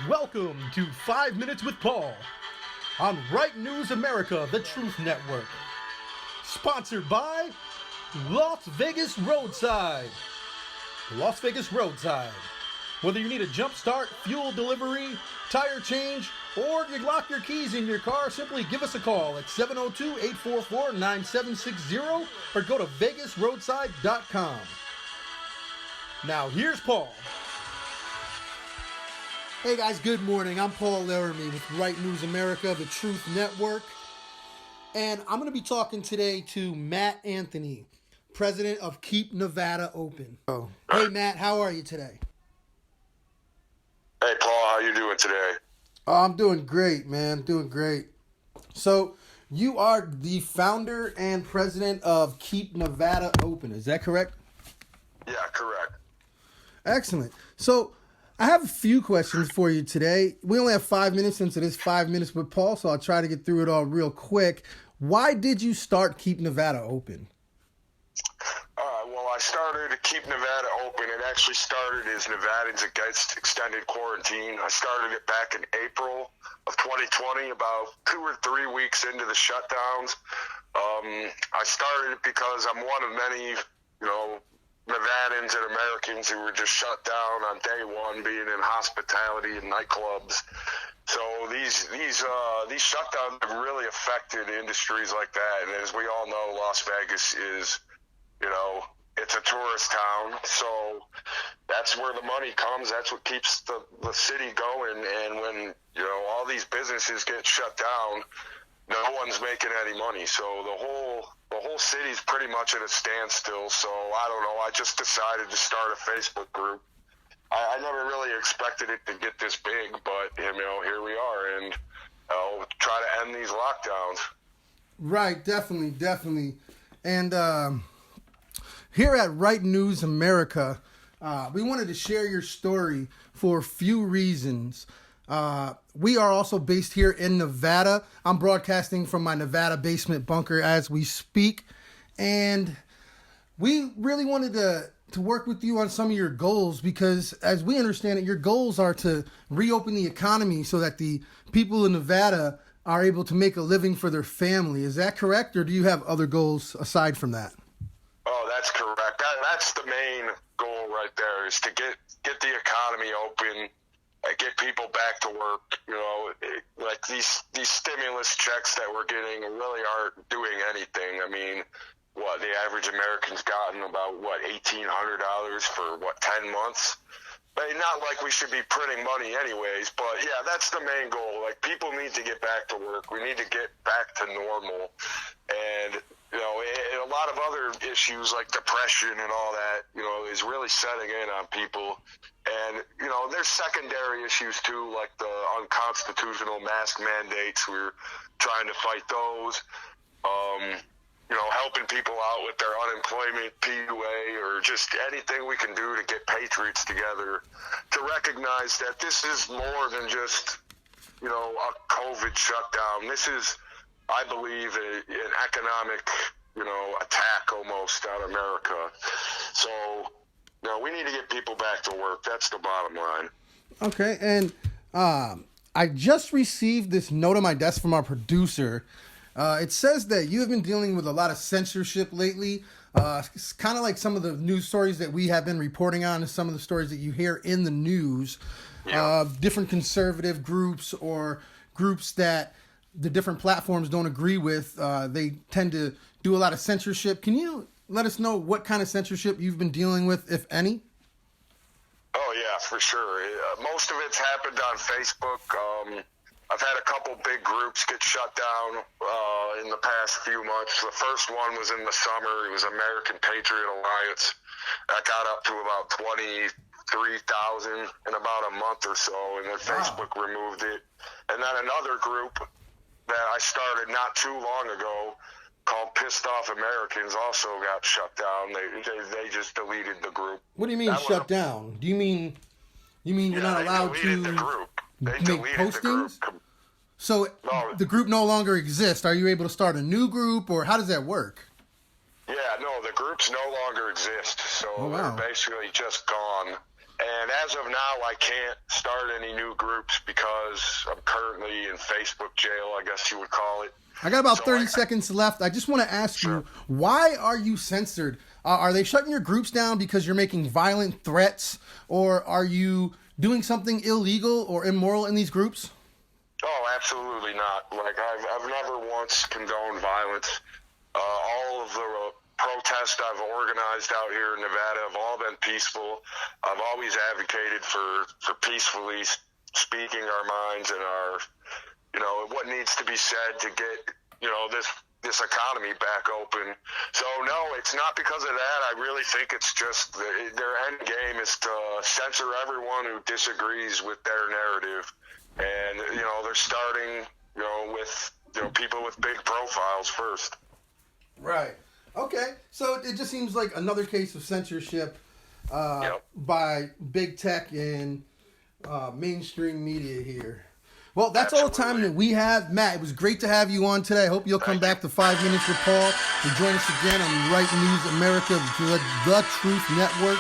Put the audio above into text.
Welcome to 5 Minutes with Paul on Right News America, the Truth Network. Sponsored by Las Vegas Roadside. Las Vegas Roadside. Whether you need a jump start, fuel delivery, tire change, or you lock your keys in your car, simply give us a call at 702-844-9760 or go to vegasroadside.com. Now here's Paul. Hey guys, good morning. I'm Paul Laramie with Right News America, the Truth Network. And I'm going to be talking today to Matt Anthony, president of Keep Nevada Open. Oh. Hey Matt, how are you today? Hey Paul, how you doing today? Oh, I'm doing great, man. Doing great. So, you are the founder and president of Keep Nevada Open. Is that correct? Yeah, correct. Excellent. So, I have a few questions for you today. We only have 5 minutes since it is 5 minutes with Paul, so I'll try to get through it all real quick. Why did you start Keep Nevada Open? Well, I started to Keep Nevada Open. It actually started as Nevadans Against Extended Quarantine. I started it back in April of 2020, about 2 or 3 weeks into the shutdowns. I started it because I'm one of many, Nevadans and Americans who were just shut down on day one, being in hospitality and nightclubs. So these shutdowns have really affected industries like that. And as we all know, Las Vegas is, it's a tourist town. So that's where the money comes. That's what keeps the city going. And when, all these businesses get shut down, no one's making any money. So the whole city's pretty much at a standstill. So I don't know. I just decided to start a Facebook group. I never really expected it to get this big, but here we are, and try to end these lockdowns. Right, definitely. And here at Right News America, we wanted to share your story for a few reasons. We are also based here in Nevada. I'm broadcasting from my Nevada basement bunker as we speak. And we really wanted to work with you on some of your goals because, as we understand it, your goals are to reopen the economy so that the people in Nevada are able to make a living for their family. Is that correct, or do you have other goals aside from that? Oh, that's correct. That's the main goal right there, is to get the economy open, get people back to work. Like these stimulus checks that we're getting really aren't doing anything. I mean, the average American's gotten about $1,800 for 10 months. But not like we should be printing money anyways, but yeah, that's the main goal. Like, people need to get back to work. We need to get back to normal. And a lot of other issues like depression and all that, is really setting in on people. And, there's secondary issues too, like the unconstitutional mask mandates. We're trying to fight those. Helping people out with their unemployment PUA, or just anything we can do to get patriots together to recognize that this is more than just, a COVID shutdown. This is, I believe, an economic, attack almost on America. So, we need to get people back to work. That's the bottom line. Okay, and I just received this note on my desk from our producer. It says that you have been dealing with a lot of censorship lately. It's kind of like some of the news stories that we have been reporting on, and some of the stories that you hear in the news. Yeah. Different conservative groups or groups that the different platforms don't agree with, they tend to do a lot of censorship. Can you let us know what kind of censorship you've been dealing with, if any? Oh, yeah, for sure. Most of it's happened on Facebook. I've had a couple big groups get shut down in the past few months. The first one was in the summer. It was American Patriot Alliance. That got up to about 23,000 in about a month or so, and then Facebook removed it. And then another group that I started not too long ago called Pissed Off Americans also got shut down. They just deleted the group. What do you mean shut down? Do you mean you're not allowed to the group. They make postings? So the group no longer exists. Are you able to start a new group, or how does that work? Yeah, no, the groups no longer exist. So they're basically just gone. And as of now, I can't start any new groups because I'm currently in Facebook jail, I guess you would call it. I got about 30 seconds left. I just want to ask you, why are you censored? Are they shutting your groups down because you're making violent threats, or are you doing something illegal or immoral in these groups? Oh, absolutely not. Like, I've never once condoned violence. All of the protests I've organized out here in Nevada have all been peaceful. I've always advocated for peacefully speaking our minds and our, what needs to be said to get, this economy back open. So no, it's not because of that. I really think it's just their end game is to censor everyone who disagrees with their narrative. And, they're starting, with, people with big profiles first. Right. Okay. So it just seems like another case of censorship by big tech and mainstream media here. Well, that's all the time that we have. Matt, it was great to have you on today. I hope you'll come back to 5 Minutes with Paul and join us again on Right News America, the Truth Network.